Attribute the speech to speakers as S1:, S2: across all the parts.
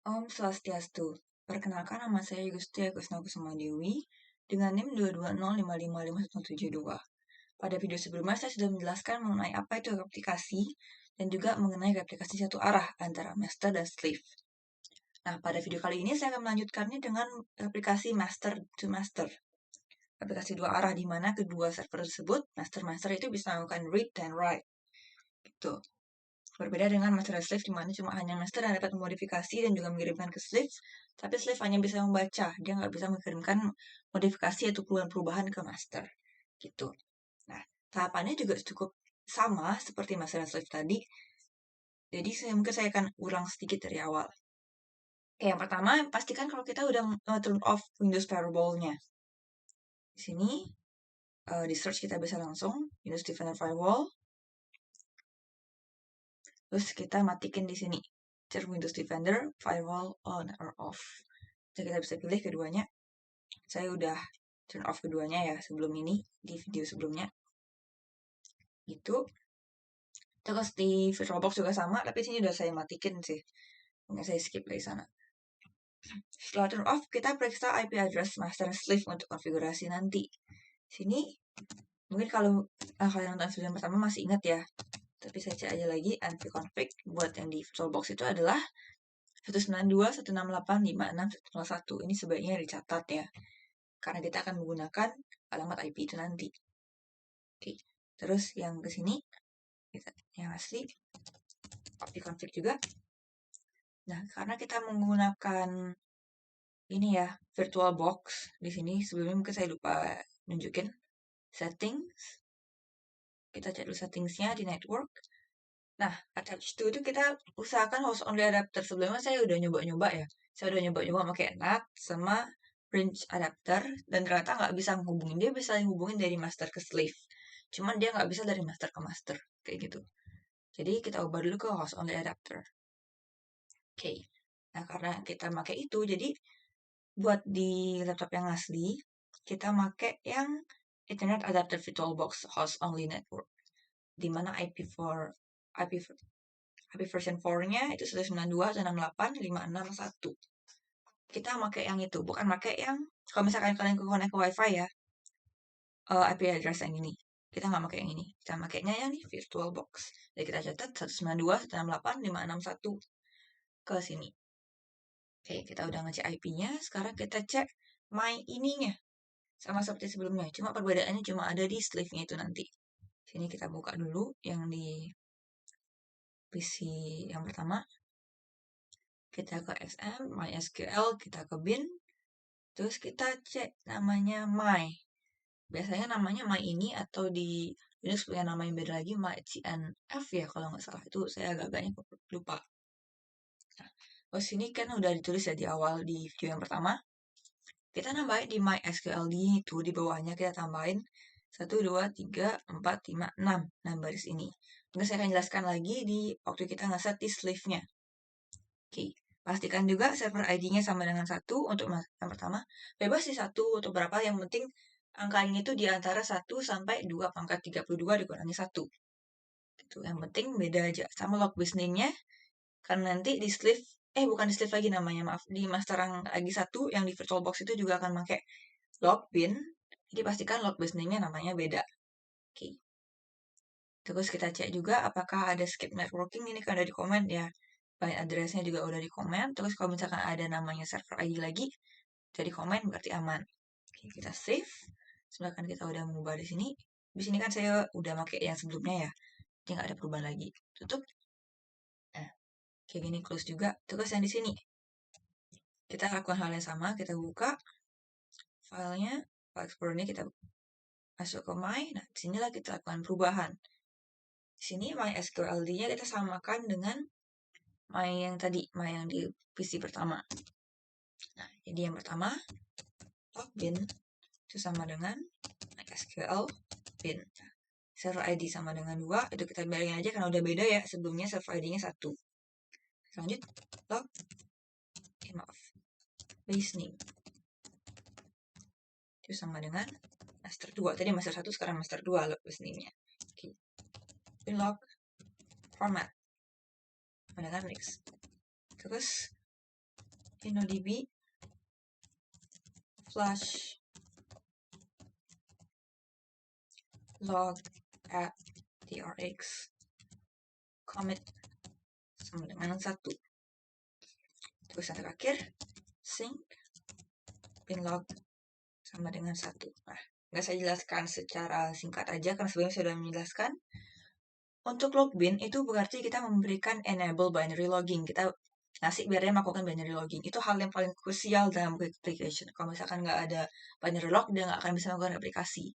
S1: Om Swastiastu. Perkenalkan, nama saya Yugustia Kusuma Dewi dengan NIM 220555172. Pada video sebelumnya saya sudah menjelaskan mengenai apa itu replikasi dan juga mengenai replikasi satu arah antara master dan slave. Nah, pada video kali ini saya akan melanjutkannya dengan replikasi master to master. Replikasi dua arah di mana kedua server tersebut, master itu bisa melakukan read dan write. Gitu. Berbeda dengan master dan slave di mana cuma hanya master yang dapat memodifikasi dan juga mengirimkan ke slave, tapi slave hanya bisa membaca, dia nggak bisa mengirimkan modifikasi atau perubahan ke master. Gitu. Nah, tahapannya juga cukup sama seperti master dan slave tadi. Jadi mungkin saya akan ulang sedikit dari awal. Oke, yang pertama, pastikan kalau kita udah turn off Windows Firewall-nya. Di sini, di search kita bisa langsung Windows Defender Firewall. Terus kita matikan di sini. Turn Windows Defender Firewall on or off. Jadi kita bisa pilih keduanya. Saya udah turn off keduanya ya sebelum ini, di video sebelumnya. Gitu. Terus di VirtualBox juga sama, tapi sini udah saya matikan sih. Mungkin saya skip dari sana. Setelah turn off, kita periksa IP address master slave untuk konfigurasi nanti. Sini, mungkin kalau kalian nonton video yang pertama masih ingat ya. Tapi saya cek aja lagi, npconfig buat yang di VirtualBox itu adalah 192.168.56.101. Ini sebaiknya dicatat ya. Karena kita akan menggunakan alamat IP itu nanti. Oke. Terus yang ke sini, yang asli, copy config juga. Nah, karena kita menggunakan ini ya, VirtualBox di sini, sebelumnya mungkin saya lupa nunjukin settings. Kita cek dulu settingsnya di network. Nah, attached to itu kita usahakan host only adapter. Sebelumnya saya udah nyoba-nyoba ya. Saya udah nyoba-nyoba pakai NAT sama branch adapter dan ternyata nggak bisa menghubungin. Dia bisa menghubungin dari master ke slave. Cuman dia nggak bisa dari master ke master. Kayak gitu. Jadi kita ubah dulu ke host only adapter. Oke. Nah, karena kita pakai itu, jadi buat di laptop yang asli, kita pakai yang Ethernet Adapter VirtualBox Host Only Network. Di mana IP version 4-nya itu 192.168.561. Kita pakai yang itu, bukan pakai yang kalau misalkan kalian connect ke WiFi ya, IP address yang ini. Kita nggak pakai yang ini. Kita pakainya yang di VirtualBox. Jadi kita catat 192.168.561 ke sini. Oke, kita udah ngecek IP-nya. Sekarang kita cek my ininya. Sama seperti sebelumnya. Cuma perbedaannya cuma ada di slave-nya itu nanti. Sini kita buka dulu yang di PC yang pertama. Kita ke XM, MySQL, kita ke bin. Terus kita cek namanya my. Biasanya namanya my ini atau di Linux punya nama yang beda lagi, myCNF ya kalau nggak salah. Itu saya agak-agaknya lupa. Nah, sini kan udah ditulis ya di awal di video yang pertama. Kita nambahin di MySQL itu di bawahnya kita tambahin 1, 2, 3, 4, 5, 6. Nah, baris ini. Mungkin saya akan jelaskan lagi di waktu kita nge-set di slave-nya. Oke. Pastikan juga server ID-nya sama dengan 1 untuk yang pertama. Bebas sih 1 atau berapa, yang penting angkanya itu di antara 1 sampai 2 pangkat 32 dikurangi 1. Gitu. Yang penting beda aja. Sama log base name-nya. Karena nanti di slave, bukan di slave lagi namanya, maaf. Di master yang lagi 1, yang di VirtualBox itu juga akan pakai log bin. Jadi pastikan log base name-nya namanya beda. Oke. Terus kita cek juga apakah ada skip networking. Ini kan ada di komen ya. Byte address-nya juga udah di komen. Terus kalau misalkan ada namanya server ID lagi, jadi komen berarti aman. Oke, kita save. Sedangkan kita udah mengubah di sini. Di sini kan saya udah pakai yang sebelumnya ya. Jadi nggak ada perubahan lagi. Tutup. Nah, kayak gini close juga. Terus yang di sini. Kita lakukan hal yang sama. Kita buka filenya. File Explorer-nya kita masuk ke My. Nah, disinilah kita lakukan perubahan. Di sini MySQLD-nya kita samakan dengan My yang tadi, My yang di PC pertama. Nah, jadi yang pertama, login itu sama dengan MySQL bin. Nah, server ID sama dengan 2, itu kita biarin aja karena udah beda ya, sebelumnya server ID-nya 1. Lanjut, base name. Itu sama dengan master 2. Tadi master 1, sekarang master 2 log base name-nya. Oke. Bin log format. Sama dengan next. Terus InnoDB flush log at trx commit sama dengan 1. Terus yang terakhir sync binlog sama dengan 1. Nah, nggak saya jelaskan secara singkat aja karena sebelumnya saya sudah menjelaskan. Untuk logbin itu berarti kita memberikan enable binary logging. Kita ngasih biar dia melakukan binary logging. Itu hal yang paling krusial dalam application. Kalau misalkan nggak ada binary log, dia nggak akan bisa melakukan aplikasi.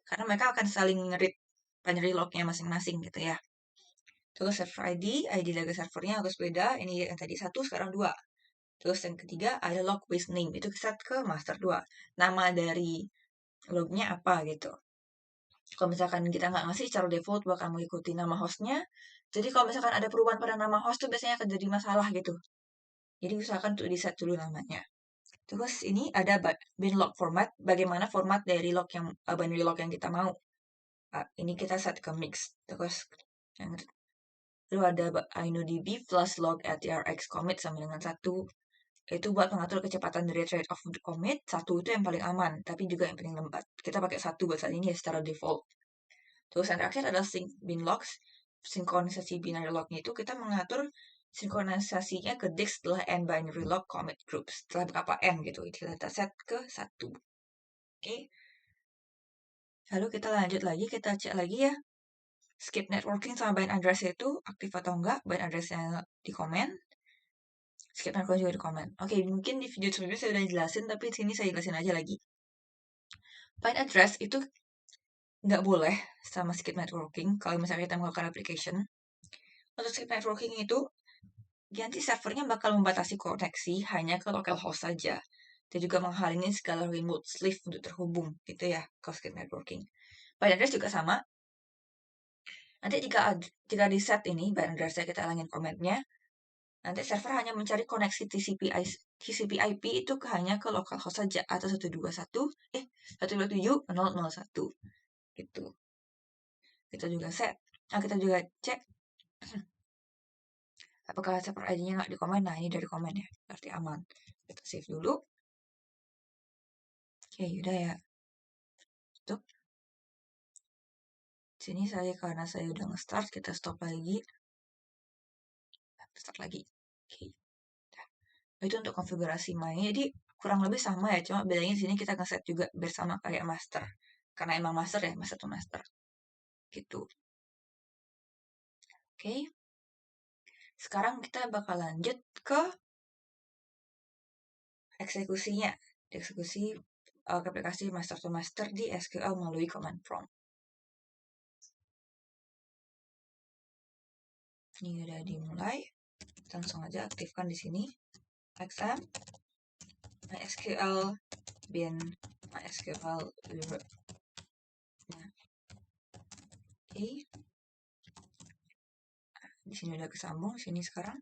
S1: Karena mereka akan saling nge-read binary lognya masing-masing gitu ya. Terus server ID dari servernya harus beda. Ini yang tadi 1, sekarang 2. Terus yang ketiga ada log with name. Itu set ke master 2. Nama dari lognya apa gitu. Kalau misalkan kita nggak ngasih, secara default bakal mengikuti nama hostnya. Jadi kalau misalkan ada perubahan pada nama host tuh biasanya akan jadi masalah gitu. Jadi usahakan untuk di set dulu namanya. Terus ini ada binlog format. Bagaimana format dari log yang binary log yang kita mau. Ini kita set ke mix. Terus yang lalu ada InnoDB plus log at trx commit sama dengan 1. Itu buat mengatur kecepatan dari trade of commit. 1 itu yang paling aman, tapi juga yang paling lambat. Kita pakai 1 buat saat ini ya secara default. Terus yang terakhir adalah sync binlogs. Sinkronisasi binary lognya itu kita mengatur sinkronisasinya ke disk setelah n binary log commit group. Setelah berapa n gitu. Kita set ke 1. Oke. Lalu kita lanjut lagi, kita cek lagi ya. Skip networking sama bind address itu aktif atau enggak. Bind addressnya di komen. Skip networking juga di komen. Oke, mungkin di video sebelumnya saya udah jelasin, tapi di sini saya jelasin aja lagi. Bind address itu nggak boleh sama skip networking kalau misalnya kita melakukan application. Untuk skip networking itu, nanti servernya bakal membatasi koneksi hanya ke localhost saja. Dan juga menghalangi segala remote sleeve untuk terhubung gitu ya, ke skip networking. Bind address juga sama. Nanti jika di set ini, bind addressnya kita ulangin komennya, nanti server hanya mencari koneksi TCP IP itu hanya ke localhost saja atau 127.0.0.1 gitu. Kita juga set. Nah, kita juga cek apakah server ID-nya nggak di komen. Nah, ini dari komen ya, berarti aman. Kita save dulu. Oke, udah ya. Tutup. Sini karena saya udah nge-start, kita stop lagi. Start lagi. Oke. Itu untuk konfigurasi main. Jadi kurang lebih sama ya, cuma bedanya di sini kita nge-set juga bersama kayak master. Karena emang master ya, master to master. Gitu. Oke. Sekarang kita bakal lanjut ke eksekusinya. Eksekusi aplikasi master to master di SQL melalui command prompt. Ini udah dimulai. Langsung aja aktifkan di sini. XM MySQL bin MySQL nah, oke. Di sini udah kesambung, sini sekarang.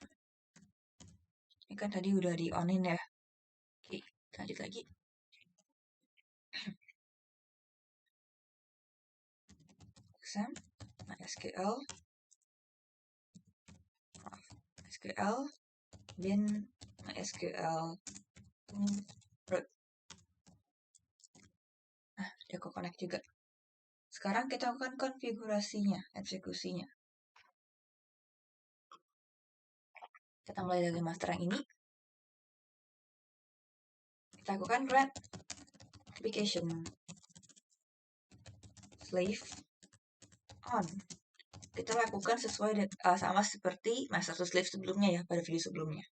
S1: Ini kan tadi udah di on-in ya. Oke, lanjut lagi. XM MySQL bin MySQL root. Nah, dia connect juga. Sekarang kita lakukan konfigurasinya, eksekusinya. Kita mulai dari master yang ini. Kita lakukan create application slave on. Kita lakukan sesuai sama seperti master to slave sebelumnya ya, pada video sebelumnya.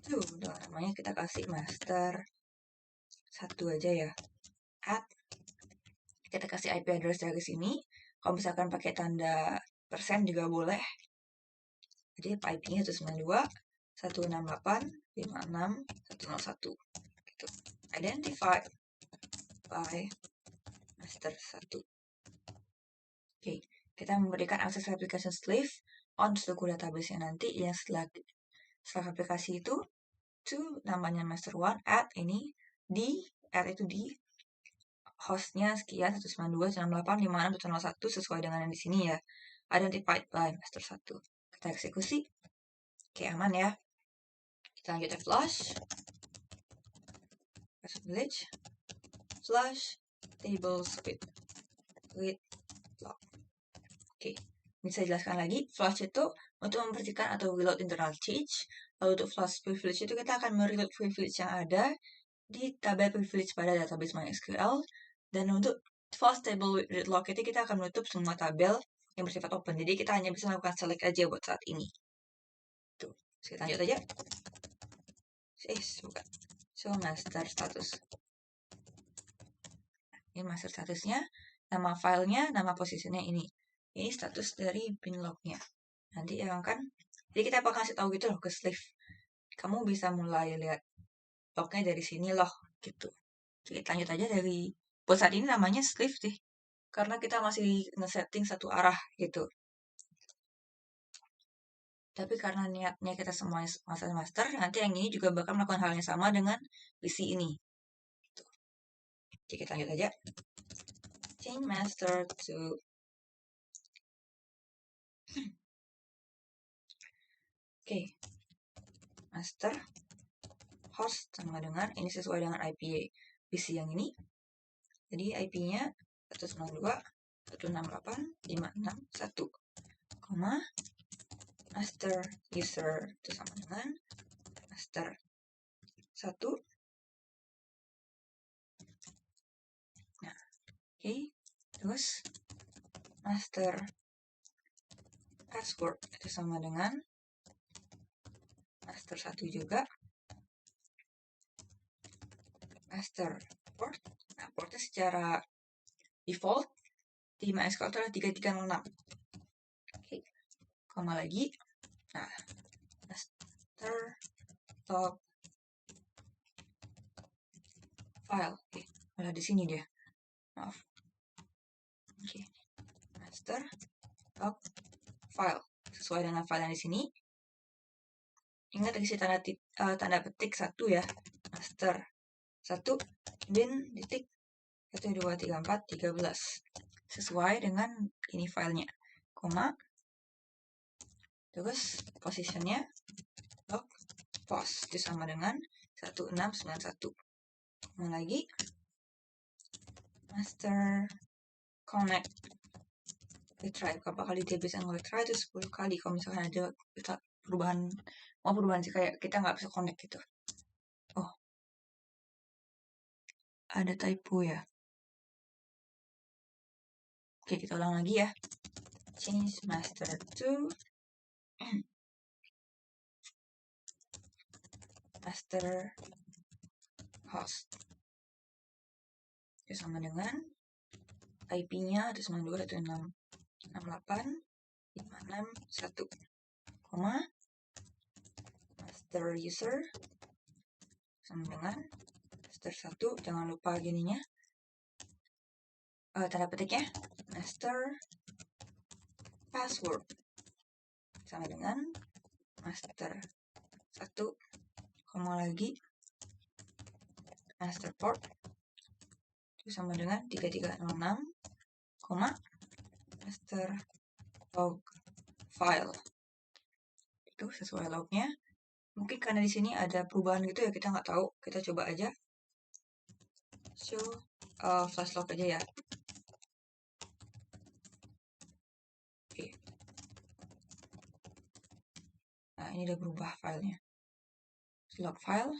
S1: Tuh, namanya kita kasih master 1 aja ya. Add. Kita kasih IP address dari sini. Kalau misalkan pakai tanda persen juga boleh. Jadi IP-nya 192.168.56.101. Gitu. Identify by master 1. Oke, kita memberikan akses application slave on suku database-nya nanti yang setelah aplikasi itu to namanya master 1 add ini add itu di hostnya sekian 192.168.56.101 sesuai dengan yang di sini ya. Identified by master 1. Kita eksekusi. Oke, aman ya. Kita Selanjutnya flush privilege flush tables with lock. Oke, bisa jelaskan lagi. Flush itu untuk membersihkan atau reload internal change. Lalu untuk flush privilege itu kita akan mereload privilege yang ada di tabel privilege pada database MySQL. Dan untuk flush table with read lock itu kita akan menutup semua tabel yang bersifat open. Jadi kita hanya bisa melakukan select aja buat saat ini. Tuh, kita lanjut aja. Bukan. So, master status. Ini master statusnya. Nama filenya, nama posisinya ini. Ini status dari bin lognya. Nanti yang akan, jadi kita bakal kasih tahu gitu loh ke slave. Kamu bisa mulai lihat lognya dari sini loh, gitu. Jadi kita lanjut aja dari, buat saat ini namanya slave sih. Karena kita masih nge-setting satu arah gitu. Tapi karena niatnya kita semua master, nanti yang ini juga bakal melakukan hal yang sama dengan PC ini. Gitu. Jadi kita lanjut aja. Change master to Oke, master host sama dengan ini sesuai dengan IP PC yang ini. Jadi IP-nya 192.168.561, master user itu sama dengan master 1. Nah, oke, terus master password itu sama dengan master 1 juga. Master port. Nah, portnya secara default di MySQL itu adalah 3306. Oke, koma lagi. Nah, master log file. Oke, malah di sini dia. Maaf. Oke, master log file sesuai dengan file yang di sini. Ingat isi tanda petik 1 ya. Master 1 bin titik 1 2 3 4 13 sesuai dengan ini filenya, koma, terus positionnya log post itu sama dengan 1691, koma lagi master connect retry. Berapa kali dia bisa nge-retry itu 10 kali. Kalau misalkan ada perubahan sih, kayak kita nggak bisa connect gitu. Oh, ada typo ya. Oke, kita ulang lagi ya. Change master to master host itu sama dengan IP-nya 192.168.561, koma, master user sama dengan master 1, jangan lupa gininya, tanda petiknya, master password sama dengan master 1, koma lagi, master port itu sama dengan 3306, koma, master log file itu sesuai lognya. Mungkin karena di sini ada perubahan gitu ya, kita nggak tahu. Kita coba aja show flash log aja ya. Oke. Nah, ini udah berubah filenya. Log file.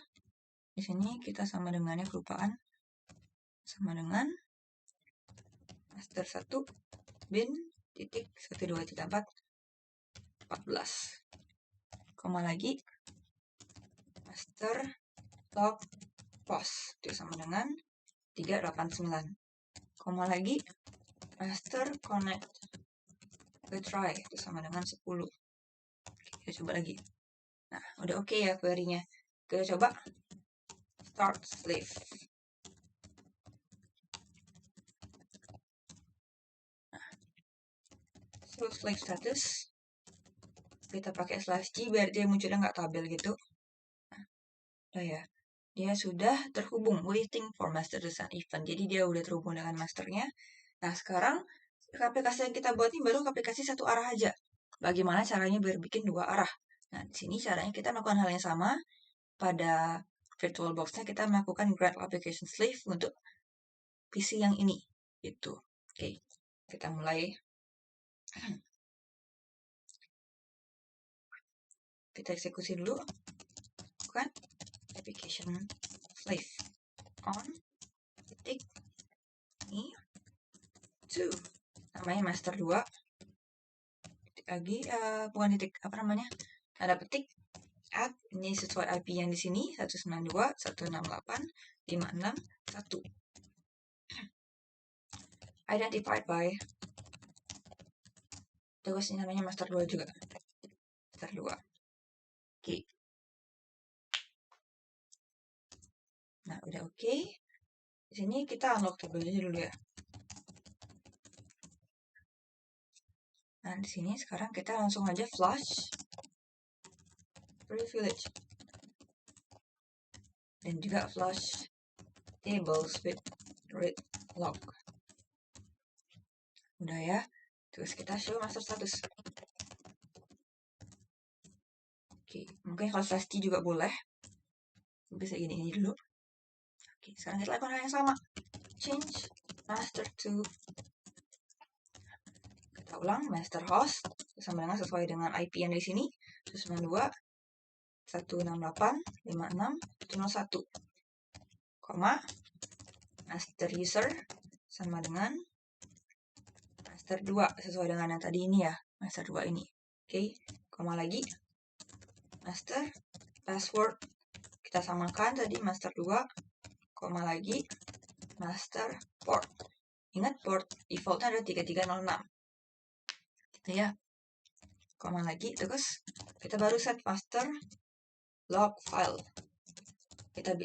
S1: Di sini kita sama dengannya kelupaan. Sama dengan master 1 bin titik 1234 14, koma lagi master log post itu sama dengan 389, koma lagi master connect retry itu sama dengan 10. Oke, kita coba lagi. Nah, udah oke ya query-nya. Kita coba start slave. Nah, so slave status kita pakai /g biar dia munculnya nggak tabel gitu. Nah, udah ya. Dia sudah terhubung waiting for master to send event. Jadi dia udah terhubung dengan masternya. Nah, sekarang aplikasi yang kita buat ini baru aplikasi satu arah aja. Bagaimana caranya biar bikin dua arah? Nah, di sini caranya kita melakukan hal yang sama. pada VirtualBox-nya kita melakukan grab application sleeve untuk PC yang ini. Gitu. Oke, kita mulai. Kita eksekusi dulu. Bukan application sleeve on titik ini 2. Namanya master 2. Titik lagi, bukan titik, apa namanya? Ada petik add, ini sesuai IP yang di sini 192.168.561. Identified by, terus ini namanya master 2 juga. Master 2. Oke. Nah, udah oke. Di sini kita unlock tabelnya dulu ya. Nah, di sini sekarang kita langsung aja flush privilege. Dan juga flush tables with read log. Udah ya. Terus kita show master status. Oke, mungkin kalau slash T juga boleh. Bisa ini dulu. Oke, sekarang kita lakukan hal yang sama. Change master to, kita ulang master host sama dengan sesuai dengan IP yang di sini 192.168.561, master user sama dengan master 2 sesuai dengan yang tadi ini ya, master 2 ini. Oke, koma lagi master password kita samakan tadi master 2, koma lagi master port. Ingat port defaultnya ada 3306. Gitu ya. Koma lagi, terus kita baru set master log file.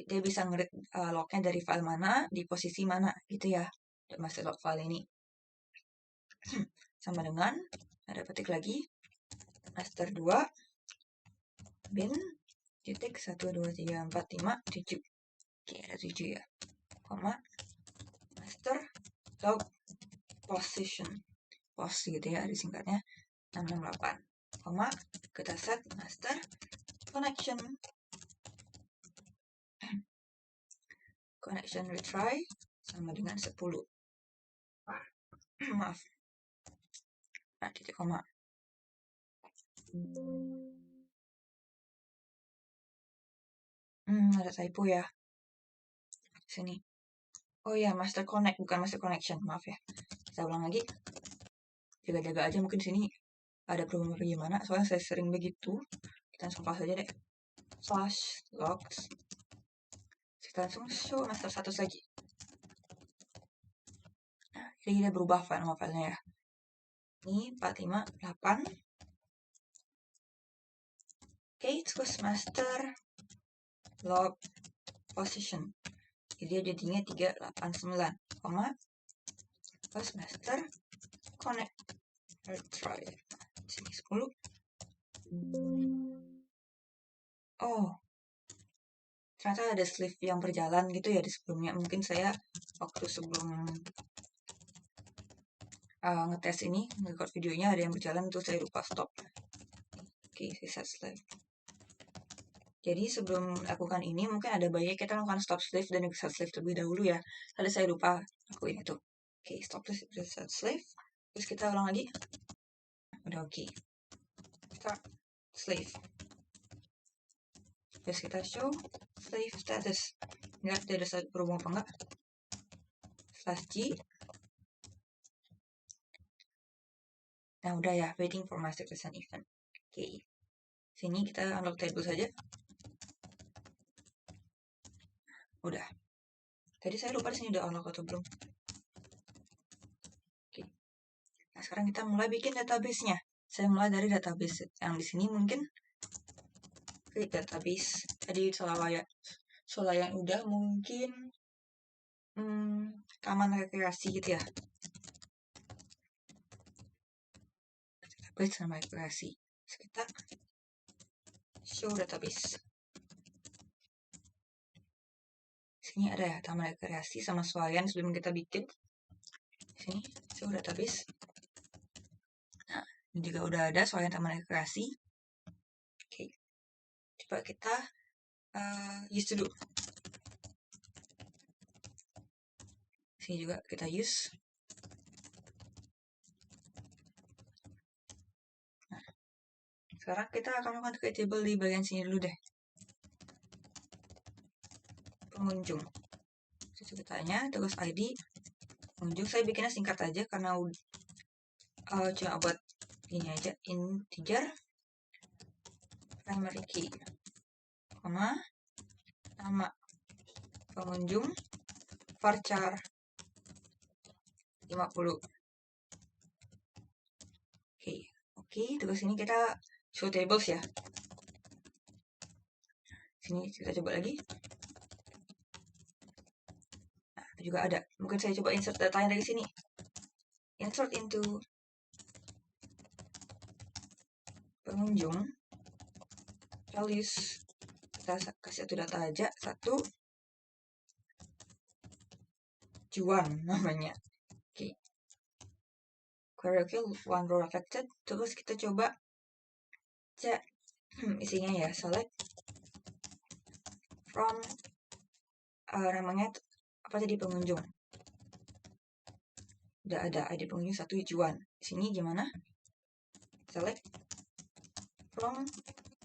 S1: Dia bisa ngerit lognya dari file mana, di posisi mana, gitu ya. Master log file ini. Sama dengan, ada petik lagi, master 2, bin, titik 12345 7. Oke, ada 7 ya. Koma, master log position. Post gitu ya, disingkatnya 668. Koma, kita set master connection. Connection retry sama dengan 10. Maaf. Nah, titik koma. Ada typo ya. Sini. Oh ya, master connect bukan master connection. Maaf ya. Kita ulang lagi. Jaga-jaga aja mungkin sini ada problem apa gimana. Soalnya saya sering begitu. Kita langsung pas aja deh. Slash logs. Kita langsung show master status lagi. Nah, jadi dia berubah filenya ya. Ini 458. Oke, terus master log position. Jadi dia jadinya 389, koma, plus master connect retry. Sini 10. Oh, ternyata ada sleeve yang berjalan gitu ya di sebelumnya. Mungkin saya waktu sebelum ngetes ini, nge-record videonya ada yang berjalan, terus saya lupa stop. Oke, set sleeve. Jadi sebelum lakukan ini, mungkin ada baiknya kita lakukan stop sleeve dan set sleeve terlebih dahulu ya. Tadi saya lupa lakuin itu. Oke, stop set sleeve. Terus kita ulang lagi. Udah oke. Start sleeve. Terus kita show sleeve status. Lihat dia ada berhubung apa enggak. Slash G. Nah udah ya, waiting for master present event. Oke. Sini kita unlock table saja. Udah. Tadi saya lupa di sini udah unlock atau belum. Oke. Nah sekarang kita mulai bikin database-nya. Saya mulai dari database yang di sini mungkin. Klik database. Tadi soal yang udah mungkin taman rekreasi gitu ya. Database sama rekreasi. Terus kita show database. Sini ada ya taman rekreasi sama swalayan sebelum kita bikin. Sini show database. Nah, ini juga udah ada swalayan taman rekreasi. Oke. Coba kita used to do. Sini juga kita use. Nah, sekarang kita akan melakukan create table di bagian sini dulu deh. Pengunjung. Ceritanya terus ID pengunjung. Saya bikinnya singkat aja karena cuma buat ini aja, integer primary key, koma nama pengunjung varchar 50. Oke, terus ini kita show tables ya. Sini kita coba lagi. Nah, itu juga ada. Mungkin saya coba insert datanya dari sini. Insert into pengunjung values. Kita kasih satu data aja, satu Juan namanya. Oke. Query one row affected. Terus kita coba cek isinya ya. Select from namanya apa tadi pengunjung. Udah ada ID pengunjung satu Juan. Sini gimana? Select from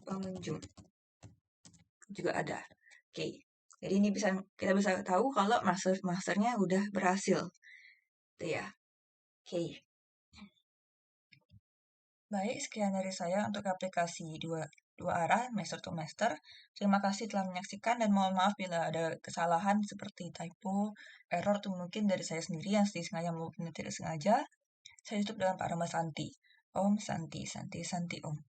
S1: pengunjung. Juga ada. Oke. Jadi ini kita bisa tahu kalau masternya udah berhasil. Itu ya. Oke. Baik, sekian dari saya untuk aplikasi dua arah, master to master. Terima kasih telah menyaksikan dan mohon maaf bila ada kesalahan seperti typo, error itu mungkin dari saya sendiri yang sengaja maupun tidak sengaja. Saya tutup dengan Pak Rama Santi. Om Santi, Santi, Santi Om.